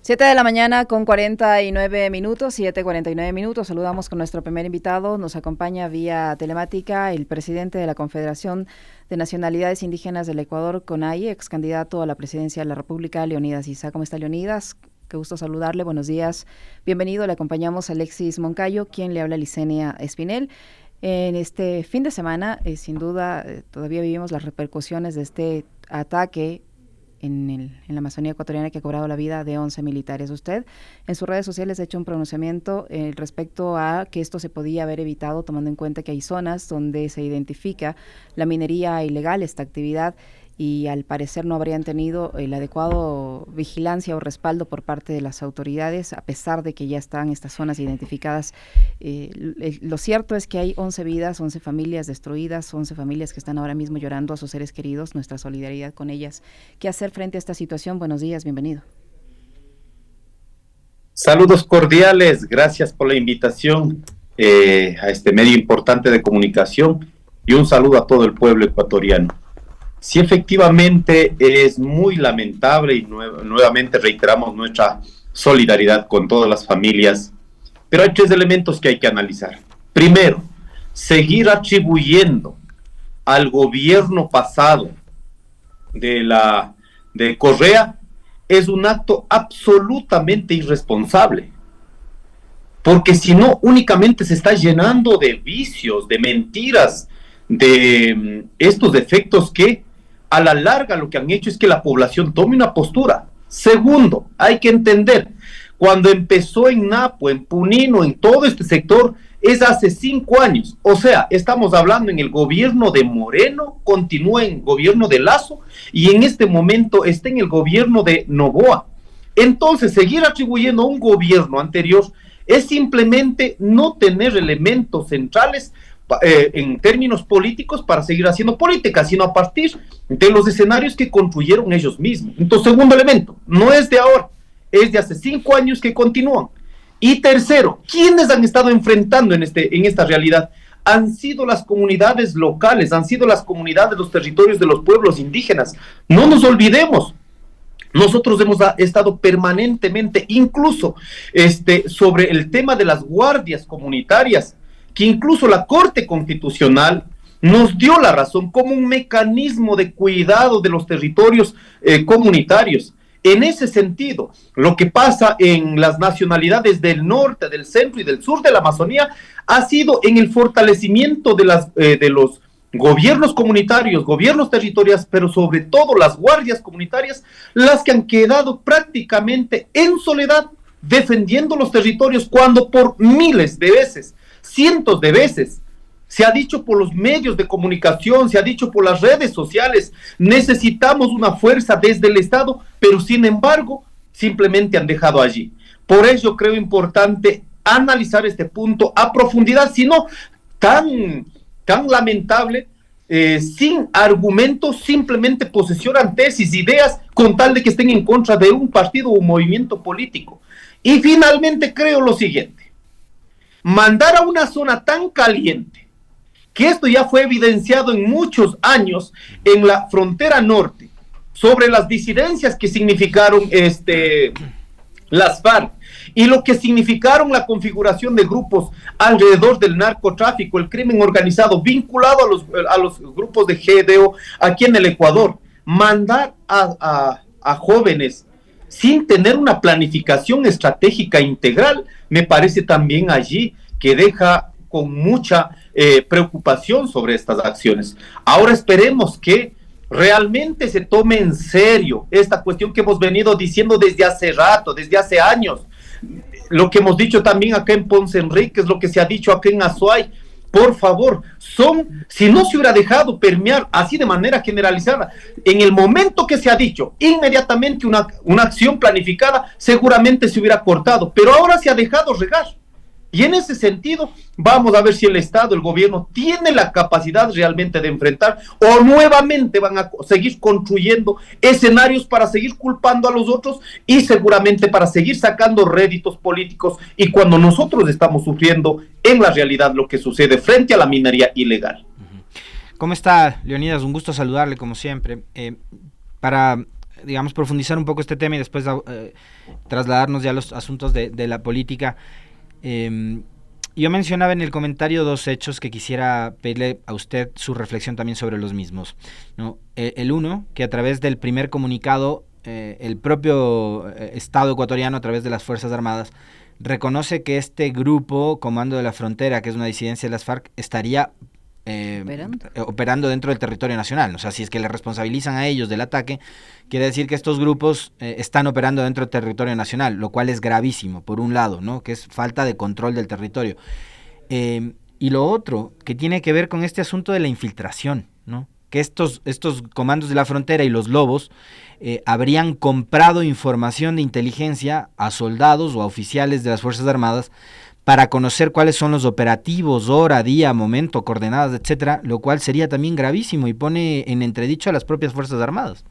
7 de la mañana con 49 minutos, 7:49 minutos. Saludamos con nuestro primer invitado. Nos acompaña vía telemática el presidente de la Confederación de Nacionalidades Indígenas del Ecuador, CONAIE, ex candidato a la presidencia de la República, Leonidas Issa. ¿Cómo está, Leonidas? Qué gusto saludarle. Buenos días. Bienvenido. Le acompañamos a Alexis Moncayo, quien le habla a Licenia Espinel. En este fin de semana, sin duda, todavía vivimos las repercusiones de este ataque en la Amazonía ecuatoriana que ha cobrado la vida de 11 militares. Usted en sus redes sociales ha hecho un pronunciamiento respecto a que esto se podía haber evitado, tomando en cuenta que hay zonas donde se identifica la minería ilegal, esta actividad, y al parecer no habrían tenido el adecuado vigilancia o respaldo por parte de las autoridades, a pesar de que ya están estas zonas identificadas. Lo cierto es que hay 11 vidas, 11 familias destruidas, 11 familias que están ahora mismo llorando a sus seres queridos, nuestra solidaridad con ellas. ¿Qué hacer frente a esta situación? Buenos días, bienvenido. Saludos cordiales, gracias por la invitación a este medio importante de comunicación y un saludo a todo el pueblo ecuatoriano. Sí, efectivamente es muy lamentable y nuevamente reiteramos nuestra solidaridad con todas las familias, pero hay tres elementos que hay que analizar. Primero, seguir atribuyendo al gobierno pasado de Correa es un acto absolutamente irresponsable, porque si no, únicamente se está llenando de vicios, de mentiras, de estos defectos que a la larga lo que han hecho es que la población tome una postura. Segundo, hay que entender, cuando empezó en Napo, en Punino, en todo este sector, es hace 5 años. O sea, estamos hablando en el gobierno de Moreno, continúa en el gobierno de Lasso y en este momento está en el gobierno de Noboa. Entonces, seguir atribuyendo a un gobierno anterior es simplemente no tener elementos centrales en términos políticos para seguir haciendo política, sino a partir de los escenarios que construyeron ellos mismos. Entonces, segundo elemento, no es de ahora, es de hace 5 años que continúan. Y tercero, ¿quiénes han estado enfrentando en esta realidad? Han sido las comunidades locales, han sido las comunidades, los territorios de los pueblos indígenas. No nos olvidemos, nosotros hemos estado permanentemente, incluso sobre el tema de las guardias comunitarias, que incluso la Corte Constitucional nos dio la razón como un mecanismo de cuidado de los territorios comunitarios. En ese sentido, lo que pasa en las nacionalidades del norte, del centro y del sur de la Amazonía ha sido en el fortalecimiento de los gobiernos comunitarios, gobiernos territoriales, pero sobre todo las guardias comunitarias, las que han quedado prácticamente en soledad defendiendo los territorios, cuando por miles de veces, cientos de veces, se ha dicho por los medios de comunicación, se ha dicho por las redes sociales, necesitamos una fuerza desde el Estado, pero sin embargo, simplemente han dejado allí. Por eso creo importante analizar este punto a profundidad, sino tan lamentable, sin argumentos, simplemente posesionan tesis, ideas, con tal de que estén en contra de un partido o un movimiento político. Y finalmente creo lo siguiente: mandar a una zona tan caliente, que esto ya fue evidenciado en muchos años en la frontera norte, sobre las disidencias que significaron las FARC y lo que significaron la configuración de grupos alrededor del narcotráfico, el crimen organizado vinculado a los grupos de GDO aquí en el Ecuador. Mandar a jóvenes sin tener una planificación estratégica integral, me parece también allí que deja con mucha preocupación sobre estas acciones. Ahora esperemos que realmente se tome en serio esta cuestión que hemos venido diciendo desde hace rato, desde hace años. Lo que hemos dicho también acá en Ponce Enríquez, lo que se ha dicho acá en Azuay. Por favor, si no se hubiera dejado permear así de manera generalizada, en el momento que se ha dicho, inmediatamente una acción planificada, seguramente se hubiera cortado, pero ahora se ha dejado regar. Y en ese sentido, vamos a ver si el Estado, el gobierno, tiene la capacidad realmente de enfrentar, o nuevamente van a seguir construyendo escenarios para seguir culpando a los otros y seguramente para seguir sacando réditos políticos, y cuando nosotros estamos sufriendo en la realidad lo que sucede frente a la minería ilegal. ¿Cómo está, Leonidas? Un gusto saludarle como siempre. Para digamos, profundizar un poco este tema y después trasladarnos ya a los asuntos de la política. Yo mencionaba en el comentario dos hechos que quisiera pedirle a usted su reflexión también sobre los mismos, ¿no? El uno, que a través del primer comunicado, el propio Estado ecuatoriano, a través de las Fuerzas Armadas, reconoce que este grupo, Comando de la Frontera, que es una disidencia de las FARC, estaría operando dentro del territorio nacional. O sea, si es que le responsabilizan a ellos del ataque, quiere decir que estos grupos están operando dentro del territorio nacional, lo cual es gravísimo, por un lado, ¿no? Que es falta de control del territorio. Y lo otro, que tiene que ver con este asunto de la infiltración, ¿no? Que estos comandos de la frontera y los lobos habrían comprado información de inteligencia a soldados o a oficiales de las Fuerzas Armadas para conocer cuáles son los operativos, hora, día, momento, coordenadas, etcétera, lo cual sería también gravísimo y pone en entredicho a las propias Fuerzas Armadas.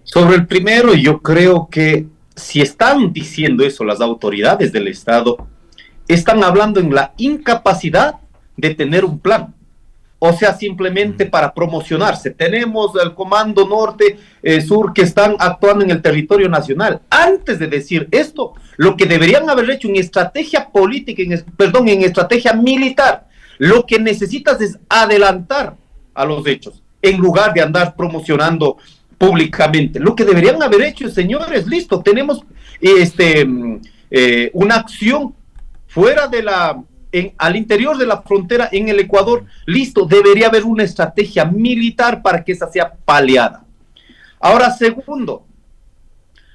Sobre el primero, yo creo que si están diciendo eso las autoridades del Estado, están hablando en la incapacidad de tener un plan. O sea, simplemente para promocionarse. Tenemos el Comando Norte, Sur, que están actuando en el territorio nacional. Antes de decir esto, lo que deberían haber hecho en estrategia política, en estrategia militar, lo que necesitas es adelantar a los hechos, en lugar de andar promocionando públicamente. Lo que deberían haber hecho, señores, listo, tenemos una acción fuera de al interior de la frontera en el Ecuador, listo, debería haber una estrategia militar para que esa sea paliada. Ahora, segundo,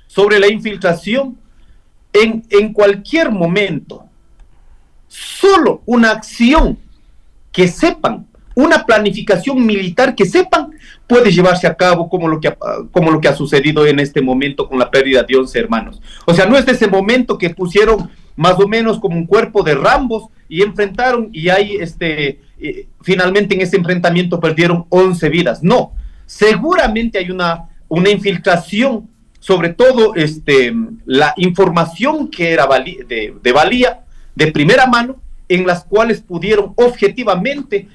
sobre la infiltración, en cualquier momento, solo una acción que sepan, una planificación militar que sepan, puede llevarse a cabo como lo que ha sucedido en este momento con la pérdida de 11 hermanos. O sea, no es de ese momento que pusieron más o menos como un cuerpo de Rambos y enfrentaron y ahí finalmente en ese enfrentamiento perdieron 11 vidas. No, seguramente hay una infiltración, sobre todo la información que era de valía, de primera mano, en las cuales pudieron objetivamente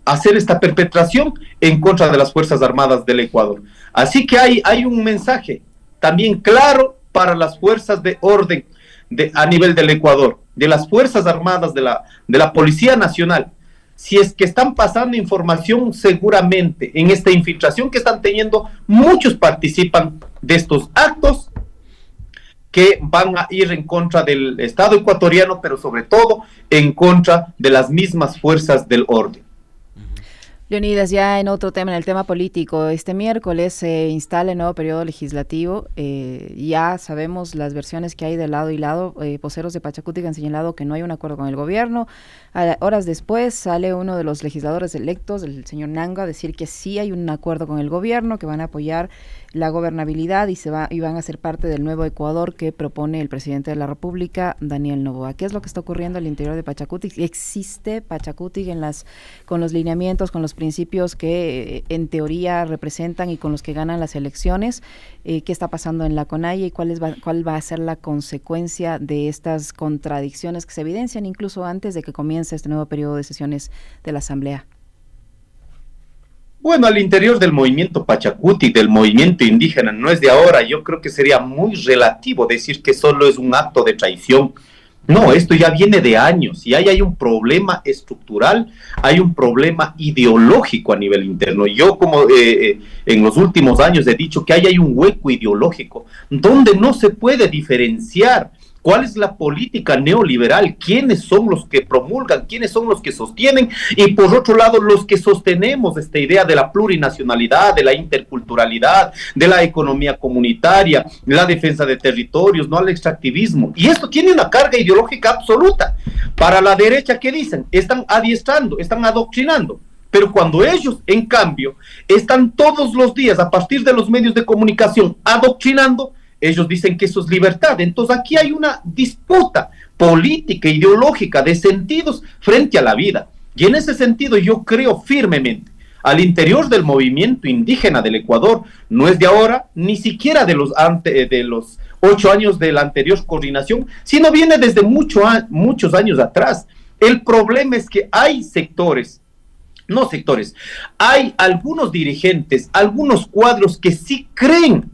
hacer esta perpetración en contra de las Fuerzas Armadas del Ecuador. Así que hay un mensaje también claro para las fuerzas de orden a nivel del Ecuador, de las Fuerzas Armadas, de la Policía Nacional. Si es que están pasando información, seguramente en esta infiltración que están teniendo, muchos participan de estos actos que van a ir en contra del Estado ecuatoriano, pero sobre todo en contra de las mismas fuerzas del orden. Leonidas, ya en otro tema, en el tema político, este miércoles se instala el nuevo periodo legislativo. Ya sabemos las versiones que hay de lado y lado. Voceros de Pachacutic han señalado que no hay un acuerdo con el gobierno. Horas después sale uno de los legisladores electos, el señor Nanga, a decir que sí hay un acuerdo con el gobierno, que van a apoyar la gobernabilidad y van a ser parte del nuevo Ecuador que propone el presidente de la República, Daniel Noboa. ¿Qué es lo que está ocurriendo al interior de Pachacutic? ¿Existe Pachacutic con los lineamientos, con los principios que en teoría representan y con los que ganan las elecciones? ¿Qué está pasando en la CONAIE y cuál va a ser la consecuencia de estas contradicciones que se evidencian incluso antes de que comience este nuevo periodo de sesiones de la Asamblea? Bueno, al interior del movimiento Pachacutic, del movimiento indígena, no es de ahora. Yo creo que sería muy relativo decir que solo es un acto de traición. No, esto ya viene de años y ahí hay un problema estructural, hay un problema ideológico a nivel interno. Yo como en los últimos años he dicho que ahí hay un hueco ideológico donde no se puede diferenciar cuál es la política neoliberal, quiénes son los que promulgan, quiénes son los que sostienen y por otro lado los que sostenemos esta idea de la plurinacionalidad, de la interculturalidad, de la economía comunitaria, la defensa de territorios, no al extractivismo. Y esto tiene una carga ideológica absoluta. Para la derecha, ¿qué dicen? Están adiestrando, están adoctrinando. Pero cuando ellos, en cambio, están todos los días a partir de los medios de comunicación adoctrinando, ellos dicen que eso es libertad. Entonces aquí hay una disputa política, ideológica, de sentidos frente a la vida. Y en ese sentido yo creo firmemente, al interior del movimiento indígena del Ecuador, no es de ahora, ni siquiera de los 8 años de la anterior coordinación, sino viene desde muchos años atrás. El problema es que hay sectores no sectores, hay algunos dirigentes, algunos cuadros que sí creen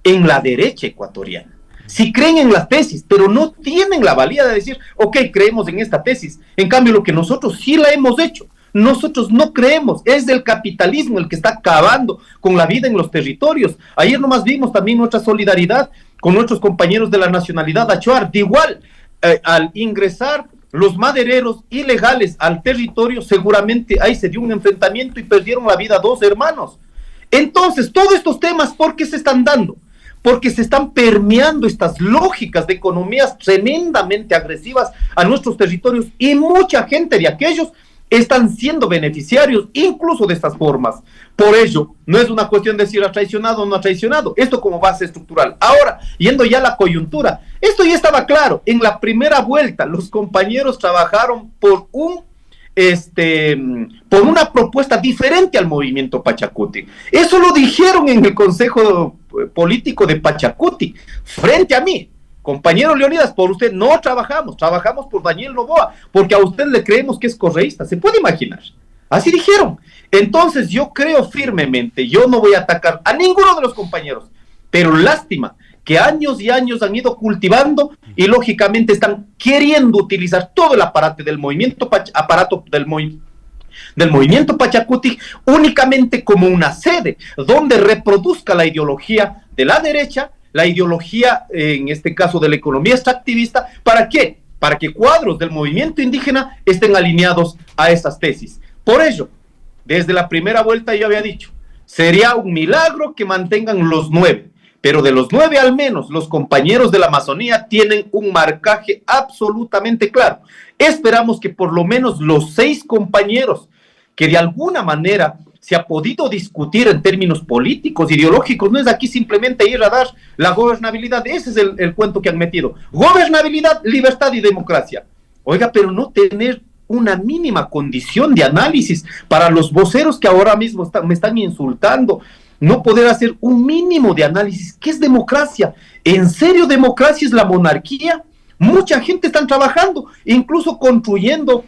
en la derecha ecuatoriana, sí creen en la tesis, pero no tienen la valía de decir, ok, creemos en esta tesis. En cambio, lo que nosotros sí la hemos hecho, nosotros no creemos, es el capitalismo el que está acabando con la vida en los territorios. Ayer nomás vimos también nuestra solidaridad con nuestros compañeros de la nacionalidad Achuar, de igual, al ingresar los madereros ilegales al territorio, seguramente ahí se dio un enfrentamiento y perdieron la vida 2 hermanos. Entonces, todos estos temas, ¿por qué se están dando? Porque se están permeando estas lógicas de economías tremendamente agresivas a nuestros territorios y mucha gente de aquellos están siendo beneficiarios incluso de estas formas. Por ello, no es una cuestión de si ha traicionado o no ha traicionado, esto como base estructural. Ahora, yendo ya a la coyuntura, esto ya estaba claro, en la primera vuelta los compañeros trabajaron por una propuesta diferente al movimiento Pachacuti. Eso lo dijeron en el Consejo Político de Pachacuti, frente a mí. Compañero Leonidas, por usted no trabajamos por Daniel Noboa, porque a usted le creemos que es correísta, ¿se puede imaginar? Así dijeron. Entonces yo creo firmemente, yo no voy a atacar a ninguno de los compañeros, pero lástima que años y años han ido cultivando y lógicamente están queriendo utilizar todo el aparato del movimiento Pachacuti únicamente como una sede donde reproduzca la ideología de la derecha, la ideología, en este caso, de la economía extractivista. ¿Para qué? Para que cuadros del movimiento indígena estén alineados a esas tesis. Por ello, desde la primera vuelta yo había dicho, sería un milagro que mantengan los 9, pero de los 9 al menos los compañeros de la Amazonía tienen un marcaje absolutamente claro. Esperamos que por lo menos los 6 compañeros que de alguna manera se ha podido discutir en términos políticos, ideológicos, no es aquí simplemente ir a dar la gobernabilidad, ese es el cuento que han metido, gobernabilidad, libertad y democracia. Oiga, pero no tener una mínima condición de análisis para los voceros que ahora mismo me están insultando, no poder hacer un mínimo de análisis. ¿Qué es democracia? ¿En serio democracia es la monarquía? Mucha gente está trabajando, incluso construyendo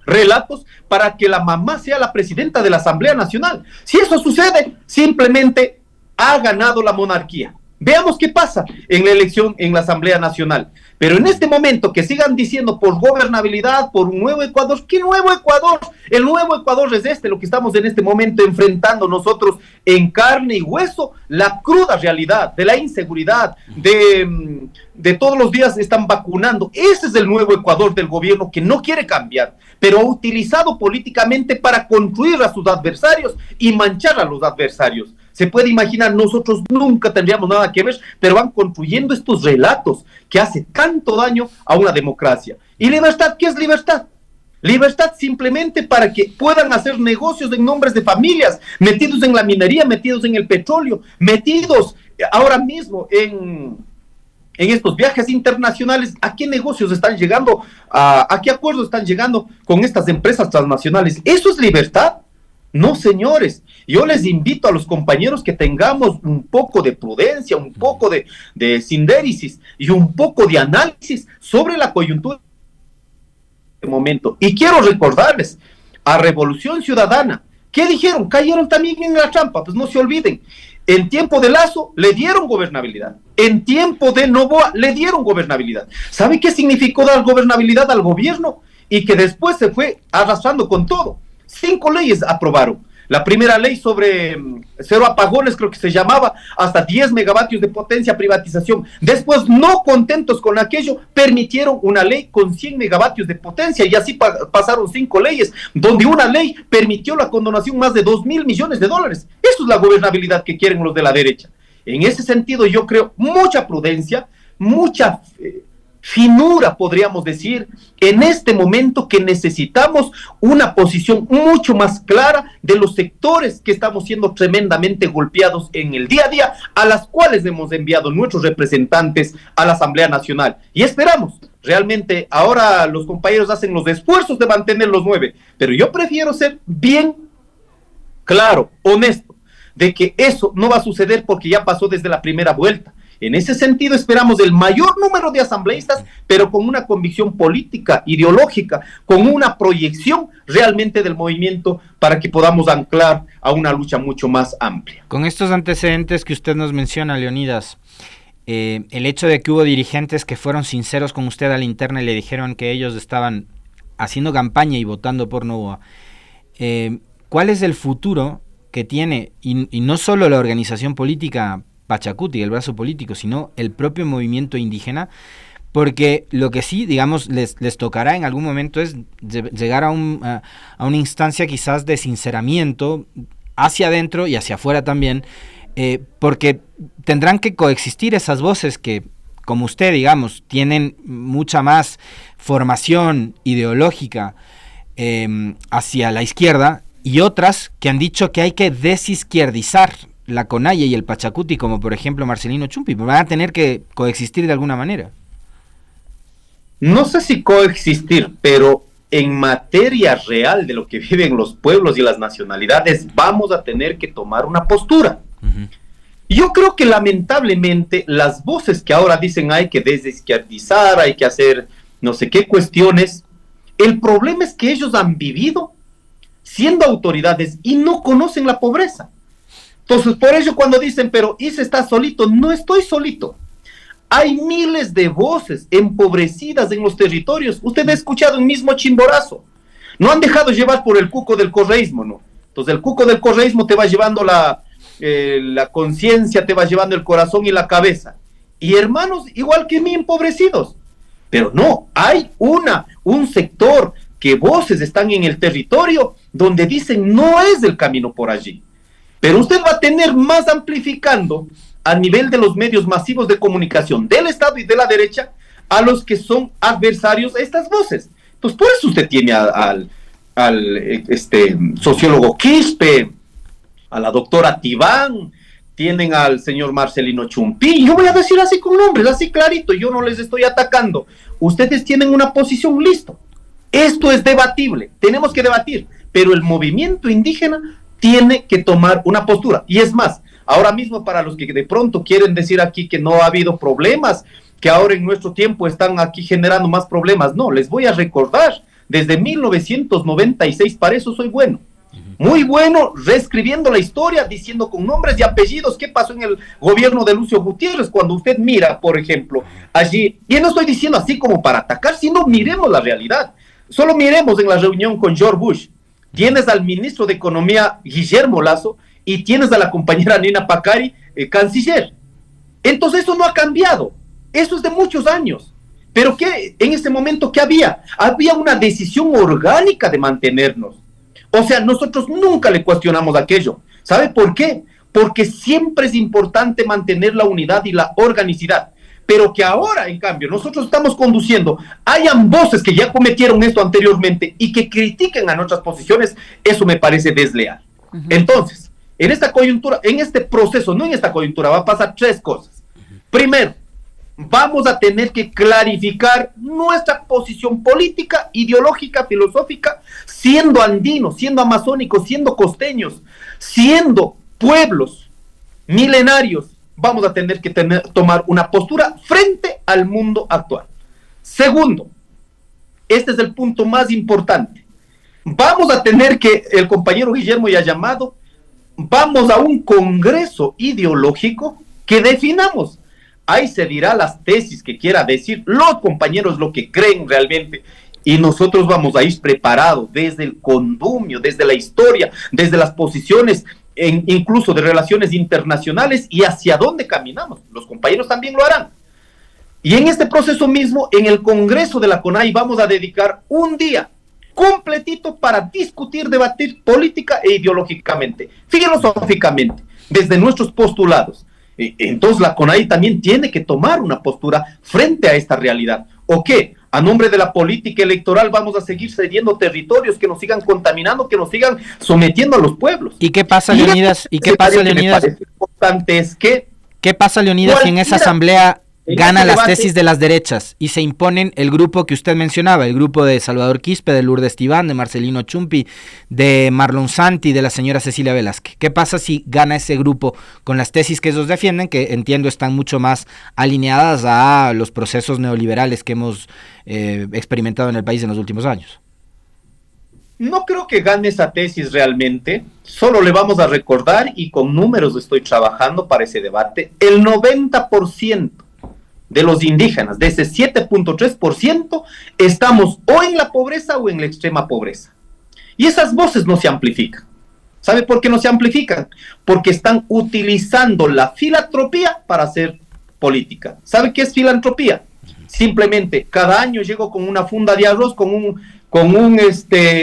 relatos para que la mamá sea la presidenta de la Asamblea Nacional. Si eso sucede, simplemente ha ganado la monarquía. Veamos qué pasa en la elección en la Asamblea Nacional. Pero en este momento que sigan diciendo por gobernabilidad, por un nuevo Ecuador, ¿qué nuevo Ecuador? El nuevo Ecuador es lo que estamos en este momento enfrentando nosotros en carne y hueso, la cruda realidad de la inseguridad, de todos los días están vacunando. Ese es el nuevo Ecuador del gobierno que no quiere cambiar, pero ha utilizado políticamente para construir a sus adversarios y manchar a los adversarios. Se puede imaginar, nosotros nunca tendríamos nada que ver, pero van construyendo estos relatos que hace tanto daño a una democracia. ¿Y libertad? ¿Qué es libertad? Libertad simplemente para que puedan hacer negocios en nombres de familias, metidos en la minería, metidos en el petróleo, metidos ahora mismo en estos viajes internacionales. ¿A qué negocios están llegando? ¿A qué acuerdos están llegando con estas empresas transnacionales? ¿Eso es libertad? No, señores, yo les invito a los compañeros que tengamos un poco de prudencia, un poco de sindéresis y un poco de análisis sobre la coyuntura de este momento. Y quiero recordarles a Revolución Ciudadana, ¿qué dijeron? Cayeron también en la trampa, pues no se olviden. En tiempo de Lazo le dieron gobernabilidad, en tiempo de Noboa le dieron gobernabilidad. ¿Sabe qué significó dar gobernabilidad al gobierno? Y que después se fue arrastrando con todo. 5 leyes aprobaron. La primera ley sobre cero apagones, creo que se llamaba, hasta 10 megavatios de potencia, privatización. Después, no contentos con aquello, permitieron una ley con 100 megavatios de potencia y así pasaron 5 leyes, donde una ley permitió la condonación más de 2.000 millones de dólares. Eso es la gobernabilidad que quieren los de la derecha. En ese sentido, yo creo mucha prudencia, mucha finura, podríamos decir, en este momento que necesitamos una posición mucho más clara de los sectores que estamos siendo tremendamente golpeados en el día a día, a las cuales hemos enviado nuestros representantes a la Asamblea Nacional. Y esperamos, realmente, ahora los compañeros hacen los esfuerzos de mantener los 9, pero yo prefiero ser bien claro, honesto, de que eso no va a suceder porque ya pasó desde la primera vuelta. En ese sentido esperamos el mayor número de asambleístas, pero con una convicción política, ideológica, con una proyección realmente del movimiento para que podamos anclar a una lucha mucho más amplia. Con estos antecedentes que usted nos menciona, Leonidas, el hecho de que hubo dirigentes que fueron sinceros con usted a la interna y le dijeron que ellos estaban haciendo campaña y votando por Novoa, ¿cuál es el futuro que tiene, y no solo la organización política Pachacuti, el brazo político, sino el propio movimiento indígena? Porque lo que sí, digamos, les tocará en algún momento es llegar a una instancia quizás de sinceramiento hacia adentro y hacia afuera también, porque tendrán que coexistir esas voces que, como usted, digamos, tienen mucha más formación ideológica hacia la izquierda, y otras que han dicho que hay que desizquierdizar la CONAIE y el Pachacuti, como por ejemplo Marcelino Chumpi, van a tener que coexistir de alguna manera. No sé si coexistir, pero en materia real de lo que viven los pueblos y las nacionalidades, vamos a tener que tomar una postura. Uh-huh. Yo creo que lamentablemente las voces que ahora dicen hay que desizquierdizar, hay que hacer no sé qué cuestiones, el problema es que ellos han vivido siendo autoridades y no conocen la pobreza. Entonces, por ello cuando dicen, pero Issa está solito, no estoy solito. Hay miles de voces empobrecidas en los territorios. Usted ha escuchado el mismo Chimborazo. No han dejado llevar por el cuco del correísmo, ¿no? Entonces el cuco del correísmo te va llevando la conciencia, te va llevando el corazón y la cabeza. Y hermanos, igual que mí, empobrecidos. Pero no, hay un sector que voces están en el territorio donde dicen no es el camino por allí. Pero usted va a tener más amplificando a nivel de los medios masivos de comunicación del Estado y de la derecha a los que son adversarios a estas voces. Entonces, por eso usted tiene al sociólogo Quispe, a la doctora Tibán, tienen al señor Marcelino Chumpi. Yo voy a decir así con nombres, así clarito, yo no les estoy atacando. Ustedes tienen una posición, listo. Esto es debatible, tenemos que debatir, pero el movimiento indígena tiene que tomar una postura. Y es más, ahora mismo para los que de pronto quieren decir aquí que no ha habido problemas, que ahora en nuestro tiempo están aquí generando más problemas, no, les voy a recordar, desde 1996, para eso soy bueno. Muy bueno, reescribiendo la historia, diciendo con nombres y apellidos qué pasó en el gobierno de Lucio Gutiérrez. Cuando usted mira, por ejemplo, allí, y no estoy diciendo así como para atacar, sino miremos la realidad. Solo miremos en la reunión con George Bush. Tienes al ministro de Economía, Guillermo Lasso, y tienes a la compañera Nina Pacari, canciller. Entonces eso no ha cambiado. Eso es de muchos años. Pero ¿qué? En ese momento, ¿qué había? Había una decisión orgánica de mantenernos. O sea, nosotros nunca le cuestionamos aquello. ¿Sabe por qué? Porque siempre es importante mantener la unidad y la organicidad. Pero que ahora, en cambio, nosotros estamos conduciendo, hayan voces que ya cometieron esto anteriormente y que critiquen a nuestras posiciones, eso me parece desleal. Uh-huh. Entonces, en esta coyuntura, en este proceso, no en esta coyuntura, va a pasar tres cosas. Uh-huh. Primero, vamos a tener que clarificar nuestra posición política, ideológica, filosófica, siendo andinos, siendo amazónicos, siendo costeños, siendo pueblos milenarios. Vamos a tener que tomar una postura frente al mundo actual. Segundo, este es el punto más importante. Vamos a tener que, el compañero Guillermo ya ha llamado, vamos a un congreso ideológico que definamos. Ahí se dirá las tesis que quiera decir los compañeros, lo que creen realmente. Y nosotros vamos a ir preparados desde el condumio, desde la historia, desde las posiciones, incluso de relaciones internacionales y hacia dónde caminamos. Los compañeros también lo harán. Y en este proceso mismo, en el Congreso de la CONAIE, vamos a dedicar un día completito para discutir, debatir política e ideológicamente, filosóficamente, desde nuestros postulados. Entonces la CONAIE también tiene que tomar una postura frente a esta realidad. ¿O qué? A nombre de la política electoral vamos a seguir cediendo territorios que nos sigan contaminando, que nos sigan sometiendo a los pueblos. ¿Y qué pasa, Leonidas? ¿Y qué pasa, Leonidas? Importante es que ¿qué pasa, Leonidas, si en esa asamblea gana las tesis de las derechas y se imponen el grupo que usted mencionaba, el grupo de Salvador Quispe, de Lourdes Tibán, de Marcelino Chumpi, de Marlon Santi, de la señora Cecilia Velázquez. ¿Qué pasa si gana ese grupo con las tesis que ellos defienden, que entiendo están mucho más alineadas a los procesos neoliberales que hemos experimentado en el país en los últimos años? No creo que gane esa tesis realmente, solo le vamos a recordar, y con números estoy trabajando para ese debate, el 90% de los indígenas, de ese 7.3%, estamos o en la pobreza o en la extrema pobreza. Y esas voces no se amplifican. ¿Sabe por qué no se amplifican? Porque están utilizando la filantropía para hacer política. ¿Sabe qué es filantropía? Simplemente, cada año llego con una funda de arroz,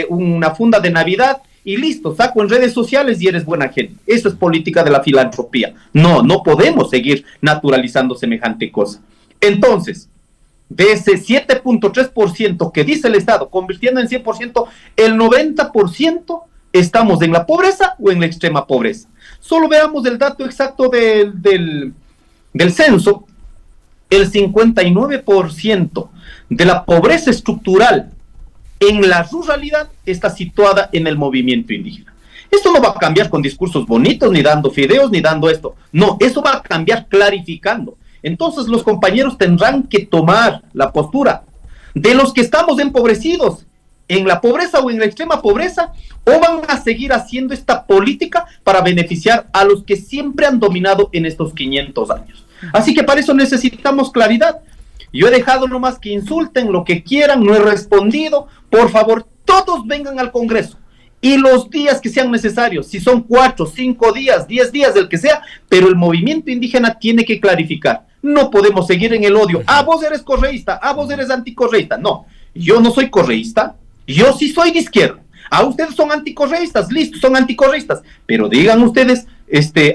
una funda de Navidad y listo, saco en redes sociales y eres buena gente. Eso es política de la filantropía. No podemos seguir naturalizando semejante cosa. Entonces, de ese 7.3% que dice el Estado, convirtiendo en 100%, el 90% estamos en la pobreza o en la extrema pobreza. Solo veamos el dato exacto del censo. El 59% de la pobreza estructural en la ruralidad está situada en el movimiento indígena. Esto no va a cambiar con discursos bonitos, ni dando fideos, ni dando esto. No, eso va a cambiar clarificando. Entonces los compañeros tendrán que tomar la postura de los que estamos empobrecidos, en la pobreza o en la extrema pobreza, o van a seguir haciendo esta política para beneficiar a los que siempre han dominado en estos 500 años. Así que para eso necesitamos claridad. Yo he dejado nomás que insulten lo que quieran, no he respondido. Por favor, todos vengan al Congreso. Y los días que sean necesarios, si son 4, 5 días, 10 días, el que sea, pero el movimiento indígena tiene que clarificar. No podemos seguir en el odio. Vos eres correísta, vos eres anticorreísta. No, yo no soy correísta, yo sí soy de izquierda. Ustedes son anticorreístas, listo, son anticorreístas. Pero digan ustedes,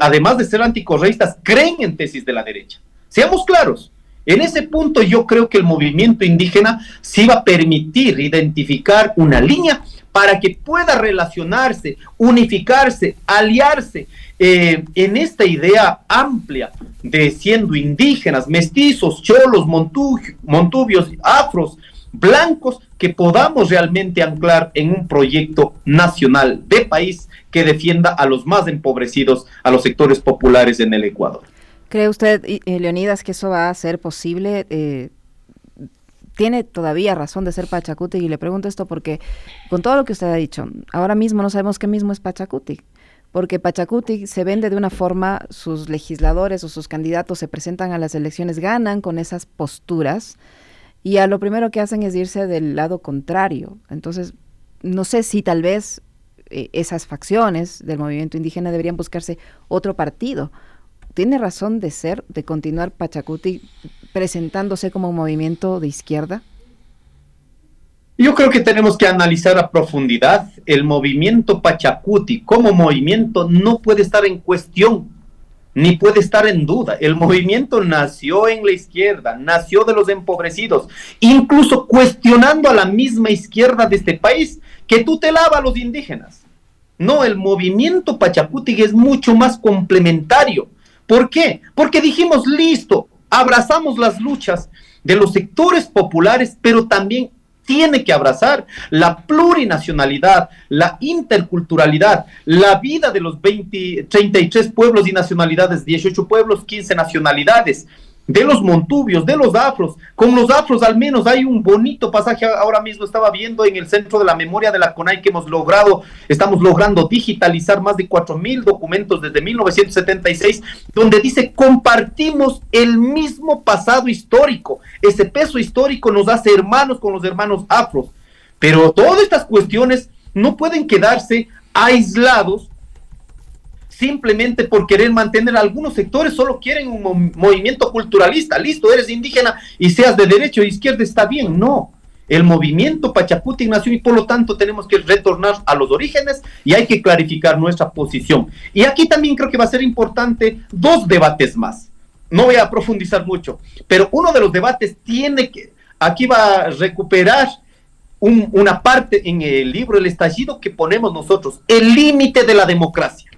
además de ser anticorreístas, creen en tesis de la derecha. Seamos claros. En ese punto yo creo que el movimiento indígena sí va a permitir identificar una línea para que pueda relacionarse, unificarse, aliarse en esta idea amplia de siendo indígenas, mestizos, cholos, montubios, afros, blancos, que podamos realmente anclar en un proyecto nacional de país que defienda a los más empobrecidos, a los sectores populares en el Ecuador. ¿Cree usted, Leonidas, que eso va a ser posible? ¿Tiene todavía razón de ser Pachacuti? Y le pregunto esto porque, con todo lo que usted ha dicho, ahora mismo no sabemos qué mismo es Pachacuti, porque Pachacuti se vende de una forma, sus legisladores o sus candidatos se presentan a las elecciones, ganan con esas posturas, y a lo primero que hacen es irse del lado contrario. Entonces, no sé si tal vez esas facciones del movimiento indígena deberían buscarse otro partido. ¿Tiene razón de ser, de continuar Pachacuti presentándose como un movimiento de izquierda? Yo creo que tenemos que analizar a profundidad. El movimiento Pachacuti como movimiento no puede estar en cuestión, ni puede estar en duda. El movimiento nació en la izquierda, nació de los empobrecidos, incluso cuestionando a la misma izquierda de este país que tutelaba a los indígenas. No, el movimiento Pachacuti es mucho más complementario. ¿Por qué? Porque dijimos, listo, abrazamos las luchas de los sectores populares, pero también tiene que abrazar la plurinacionalidad, la interculturalidad, la vida de los 33 pueblos y nacionalidades, 18 pueblos, 15 nacionalidades, de los montubios, de los afros. Con los afros al menos hay un bonito pasaje, ahora mismo estaba viendo en el Centro de la Memoria de la CONAI que estamos logrando digitalizar más de 4,000 documentos desde 1976, donde dice, compartimos el mismo pasado histórico, ese peso histórico nos hace hermanos con los hermanos afros, pero todas estas cuestiones no pueden quedarse aislados simplemente por querer mantener. Algunos sectores solo quieren un movimiento culturalista. Listo, eres indígena y seas de derecha o izquierda, está bien. No, el movimiento Pachacuti nació y por lo tanto tenemos que retornar a los orígenes y hay que clarificar nuestra posición. Y aquí también creo que va a ser importante 2 debates más. No voy a profundizar mucho, pero uno de los debates aquí va a recuperar una parte en el libro El Estallido que ponemos nosotros, el límite de la democracia.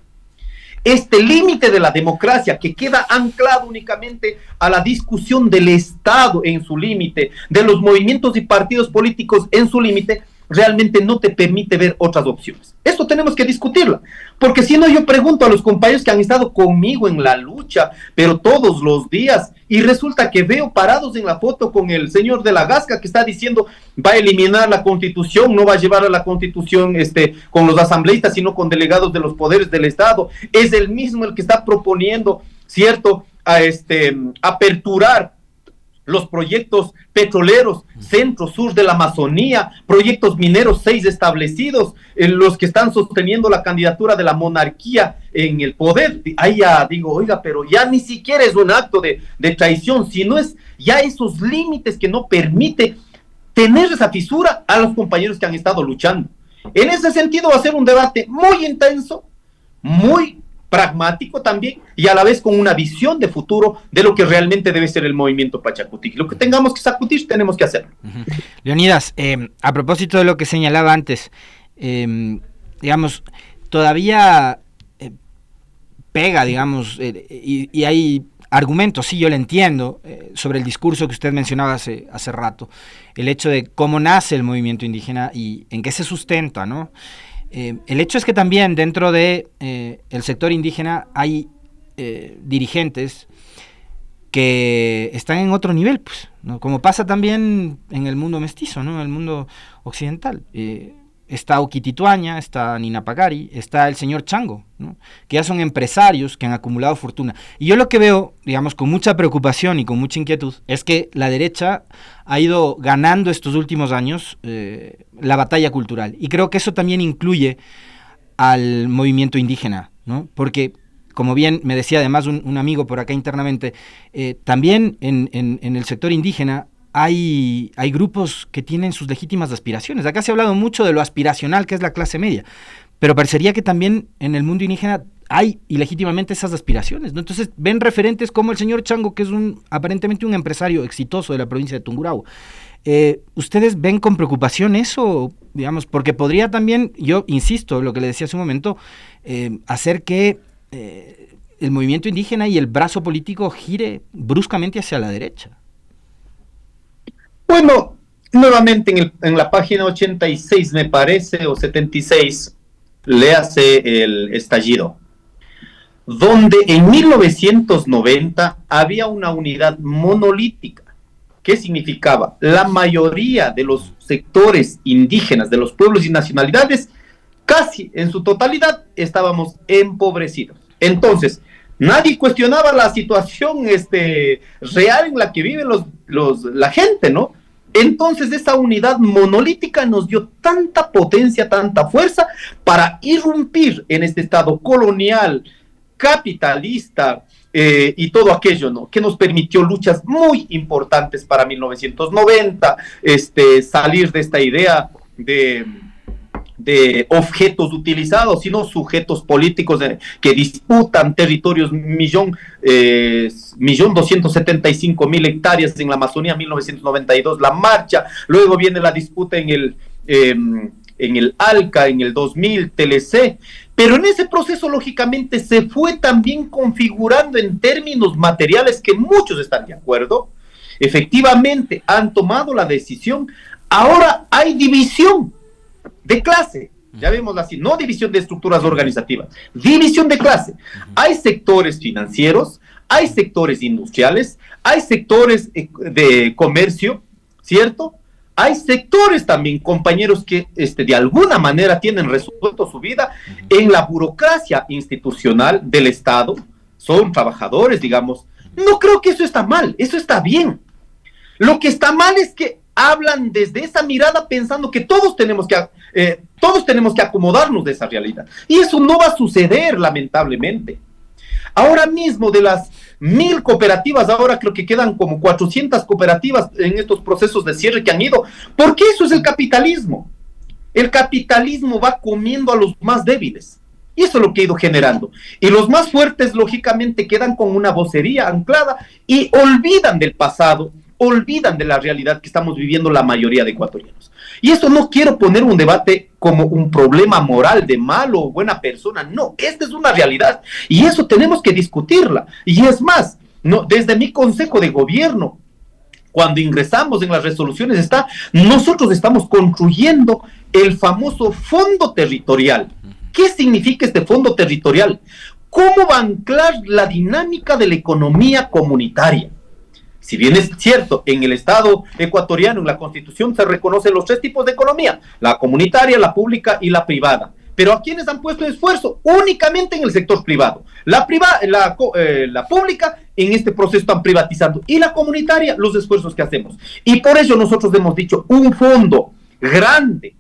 este límite de la democracia que queda anclado únicamente a la discusión del Estado en su límite, de los movimientos y partidos políticos en su límite, realmente no te permite ver otras opciones. Esto tenemos que discutirla, porque si no, yo pregunto a los compañeros que han estado conmigo en la lucha, pero todos los días, y resulta que veo parados en la foto con el señor de la Gasca que está diciendo va a eliminar la Constitución, no va a llevar a la Constitución con los asambleístas, sino con delegados de los poderes del Estado. Es el mismo el que está proponiendo, ¿cierto?, aperturar los proyectos petroleros centro-sur de la Amazonía, proyectos mineros 6 establecidos, los que están sosteniendo la candidatura de la monarquía en el poder. Ahí ya digo, oiga, pero ya ni siquiera es un acto de traición, sino es ya esos límites que no permite tener esa fisura a los compañeros que han estado luchando. En ese sentido va a ser un debate muy intenso, muy pragmático también, y a la vez con una visión de futuro de lo que realmente debe ser el movimiento Pachakutik. Lo que tengamos que sacudir, tenemos que hacerlo. Leonidas, a propósito de lo que señalaba antes, digamos, todavía pega, digamos, y hay argumentos, sí, yo le entiendo, sobre el discurso que usted mencionaba hace rato, el hecho de cómo nace el movimiento indígena y en qué se sustenta, ¿no? El hecho es que también dentro de el sector indígena hay dirigentes que están en otro nivel, pues, ¿no? Como pasa también en el mundo mestizo, ¿no? En el mundo occidental. Está Oquitituaña, está Nina Pagari, está el señor Chango, ¿no? Que ya son empresarios que han acumulado fortuna. Y yo lo que veo, digamos, con mucha preocupación y con mucha inquietud, es que la derecha ha ido ganando estos últimos años la batalla cultural. Y creo que eso también incluye al movimiento indígena, ¿no? Porque, como bien me decía además un amigo por acá internamente, también en el sector indígena hay grupos que tienen sus legítimas aspiraciones. Acá se ha hablado mucho de lo aspiracional que es la clase media, pero parecería que también en el mundo indígena hay ilegítimamente esas aspiraciones, ¿no? Entonces ven referentes como el señor Chango, que es aparentemente un empresario exitoso de la provincia de Tungurahua. ¿Ustedes ven con preocupación eso? Digamos, porque podría también, yo insisto, lo que le decía hace un momento, hacer que el movimiento indígena y el brazo político gire bruscamente hacia la derecha. Bueno, nuevamente en la página 86, me parece, o 76, léase el estallido, donde en 1990 había una unidad monolítica. ¿Qué significaba? La mayoría de los sectores indígenas, de los pueblos y nacionalidades, casi en su totalidad, estábamos empobrecidos. Entonces, nadie cuestionaba la situación real en la que vive la gente, ¿no? Entonces esa unidad monolítica nos dio tanta potencia, tanta fuerza para irrumpir en este estado colonial, capitalista y todo aquello, ¿no? Que nos permitió luchas muy importantes para 1990, salir de esta idea de objetos utilizados, sino sujetos políticos que disputan territorios, 1.275.000 hectáreas en la Amazonía, 1992, la marcha, luego viene la disputa en el ALCA, en el 2000, TLC, pero en ese proceso lógicamente se fue también configurando en términos materiales que muchos están de acuerdo, efectivamente han tomado la decisión, ahora hay división de clase, ya vemos así, no división de estructuras organizativas, división de clase. Hay sectores financieros, hay sectores industriales, hay sectores de comercio, ¿cierto? Hay sectores también, compañeros, que de alguna manera tienen resuelto su vida en la burocracia institucional del Estado, son trabajadores, digamos. No creo que eso está mal, eso está bien. Lo que está mal es que hablan desde esa mirada pensando que todos tenemos que acomodarnos de esa realidad. Y eso no va a suceder, lamentablemente. Ahora mismo, de las 1.000 cooperativas, ahora creo que quedan como 400 cooperativas en estos procesos de cierre que han ido. Porque eso es el capitalismo. El capitalismo va comiendo a los más débiles. Y eso es lo que ha ido generando. Y los más fuertes, lógicamente, quedan con una vocería anclada y olvidan del pasado olvidan de la realidad que estamos viviendo la mayoría de ecuatorianos. Y esto no quiero poner un debate como un problema moral de malo o buena persona, no, esta es una realidad y eso tenemos que discutirla. Y es más, no, desde mi consejo de gobierno, cuando ingresamos en las resoluciones está, nosotros estamos construyendo el famoso fondo territorial. ¿Qué significa este fondo territorial? ¿Cómo va a anclar la dinámica de la economía comunitaria? Si bien es cierto, en el Estado ecuatoriano, en la Constitución, se reconocen los 3 tipos de economía, la comunitaria, la pública y la privada. Pero ¿a quiénes han puesto esfuerzo? Únicamente en el sector privado. La pública, en este proceso están privatizando. Y la comunitaria, los esfuerzos que hacemos. Y por eso nosotros hemos dicho un fondo grande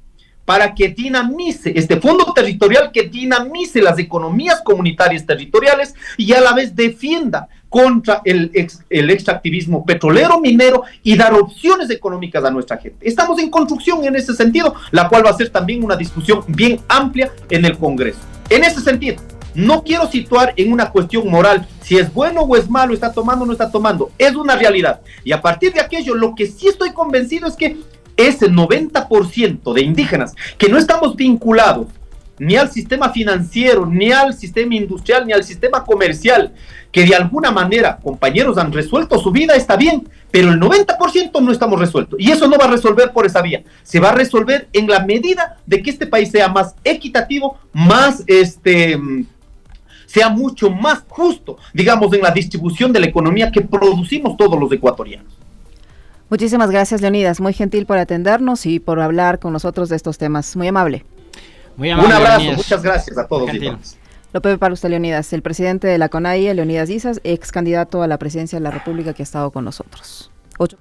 para que dinamice, este fondo territorial que dinamice las economías comunitarias territoriales y a la vez defienda contra el extractivismo petrolero, minero y dar opciones económicas a nuestra gente. Estamos en construcción en ese sentido, la cual va a ser también una discusión bien amplia en el Congreso. En ese sentido, no quiero situar en una cuestión moral si es bueno o es malo, está tomando o no está tomando, es una realidad. Y a partir de aquello, lo que sí estoy convencido es que ese 90% de indígenas que no estamos vinculados ni al sistema financiero, ni al sistema industrial, ni al sistema comercial, que de alguna manera, compañeros, han resuelto su vida, está bien, pero el 90% no estamos resueltos. Y eso no va a resolver por esa vía. Se va a resolver en la medida de que este país sea más equitativo, más sea mucho más justo, digamos, en la distribución de la economía que producimos todos los ecuatorianos. Muchísimas gracias, Leonidas. Muy gentil por atendernos y por hablar con nosotros de estos temas. Muy amable. Muy amable, un abrazo, Leonidas. muchas gracias a todos y todas. Lo pepe para usted, Leonidas, el presidente de la CONAIE, Leonidas Dizas, ex candidato a la presidencia de la República que ha estado con nosotros. 8